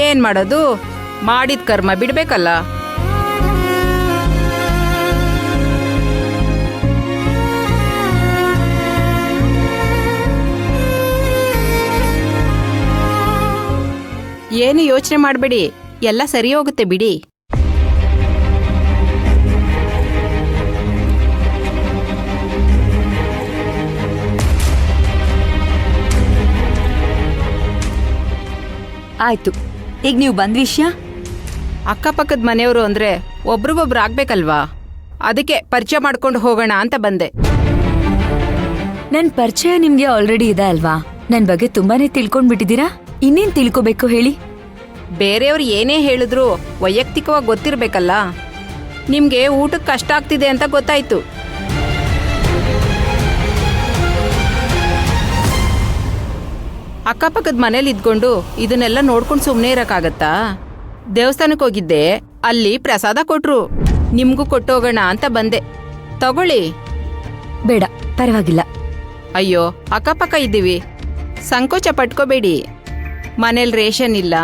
ಏನ್ ಮಾಡೋದು, ಮಾಡಿದ ಕರ್ಮ ಬಿಡ್ಬೇಕಲ್ಲ. ಏನು ಯೋಚನೆ ಮಾಡಬೇಡಿ, ಎಲ್ಲ ಸರಿ ಹೋಗುತ್ತೆ ಬಿಡಿ. ಆಯ್ತು, ಈಗ ನೀವು ಬಂದ ವಿಷಯ? ಅಕ್ಕಪಕ್ಕದ ಮನೆಯವರು ಅಂದ್ರೆ ಒಬ್ರಿಗೊಬ್ರು ಆಗ್ಬೇಕಲ್ವಾ, ಅದಕ್ಕೆ ಪರಿಚಯ ಮಾಡ್ಕೊಂಡು ಹೋಗೋಣ ಅಂತ ಬಂದೆ. ನನ್ ಪರಿಚಯ ನಿಮ್ಗೆ ಆಲ್ರೆಡಿ ಇದೆ ಅಲ್ವಾ? ನನ್ ಬಗ್ಗೆ ತುಂಬಾನೇ ತಿಳ್ಕೊಂಡ್ಬಿಟ್ಟಿದ್ದೀರಾ. ಇನ್ನೇನ್ ತಿಳ್ಕೊಬೇಕು ಹೇಳಿ? ಬೇರೆಯವ್ರು ಏನೇ ಹೇಳಿದ್ರು ವೈಯಕ್ತಿಕವಾಗಿ ಗೊತ್ತಿರ್ಬೇಕಲ್ಲ. ನಿಮ್ಗೆ ಊಟಕ್ಕೆ ಕಷ್ಟ ಆಗ್ತಿದೆ ಅಂತ ಗೊತ್ತಾಯ್ತು. ಅಕ್ಕಪಕ್ಕದ ಮನೇಲಿ ಇದ್ಕೊಂಡು ಇದನ್ನೆಲ್ಲ ನೋಡ್ಕೊಂಡು ಸುಮ್ಮನೆ ಇರಕ್ಕಾಗತ್ತಾ? ದೇವಸ್ಥಾನಕ್ಕೆ ಹೋಗಿದ್ದೆ, ಅಲ್ಲಿ ಪ್ರಸಾದ ಕೊಟ್ರು, ನಿಮ್ಗೂ ಕೊಟ್ಟೋಗೋಣ ಅಂತ ಬಂದೆ. ತಗೊಳ್ಳಿ. ಬೇಡ, ಪರವಾಗಿಲ್ಲ. ಅಯ್ಯೋ, ಅಕ್ಕಪಕ್ಕ ಇದ್ದೀವಿ, ಸಂಕೋಚ ಪಟ್ಕೋಬೇಡಿ. ಮನೇಲಿ ರೇಷನ್ ಇಲ್ಲ,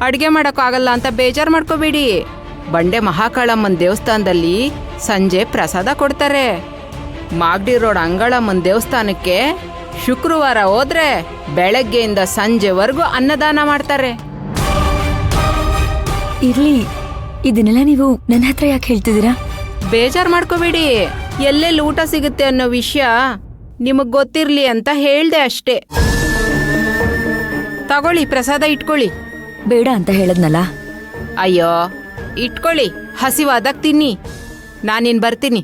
ಅಡ್ಗೆ ಮಾಡೋಕ್ಕಾಗಲ್ಲ ಅಂತ ಬೇಜಾರು ಮಾಡ್ಕೋಬೇಡಿ. ಬಂಡೆ ಮಹಾಕಾಳಮ್ಮನ ದೇವಸ್ಥಾನದಲ್ಲಿ ಸಂಜೆ ಪ್ರಸಾದ ಕೊಡ್ತಾರೆ. ಮಾಗಡಿ ರೋಡ್ ಅಂಗಳಮ್ಮನ ದೇವಸ್ಥಾನಕ್ಕೆ ಶುಕ್ರವಾರ ಹೋದ್ರೆ ಬೆಳಗ್ಗೆಯಿಂದ ಸಂಜೆವರೆಗೂ ಅನ್ನದಾನ ಮಾಡ್ತಾರೆ. ಇರ್ಲಿ, ಇದನ್ನೆಲ್ಲ ನೀವು ನನ್ನ ಹತ್ರ ಯಾಕೆ ಹೇಳ್ತಿದ್ದೀರಾ? ಬೇಜಾರು ಮಾಡ್ಕೋಬೇಡಿ, ಎಲ್ಲೆಲ್ಲಿ ಊಟ ಸಿಗುತ್ತೆ ಅನ್ನೋ ವಿಷಯ ನಿಮಗ್ ಗೊತ್ತಿರ್ಲಿ ಅಂತ ಹೇಳ್ದೆ ಅಷ್ಟೇ. ತಗೊಳ್ಳಿ, ಪ್ರಸಾದ ಇಟ್ಕೊಳ್ಳಿ. ಬೇಡ ಅಂತ ಹೇಳದ್ನಲ್ಲ. ಅಯ್ಯೋ, ಇಟ್ಕೊಳ್ಳಿ, ಹಸಿವಾದಾಗ ತಿನ್ನಿ. ನಾನಿನ್ ಬರ್ತೀನಿ.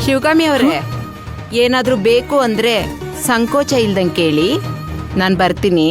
ಶಿವಗಾಮಿ ಅವರೇ, ಏನಾದ್ರೂ ಬೇಕು ಅಂದ್ರೆ ಸಂಕೋಚ ಇಲ್ದಂಗೆ ಕೇಳಿ, ನಾನು ಬರ್ತೀನಿ.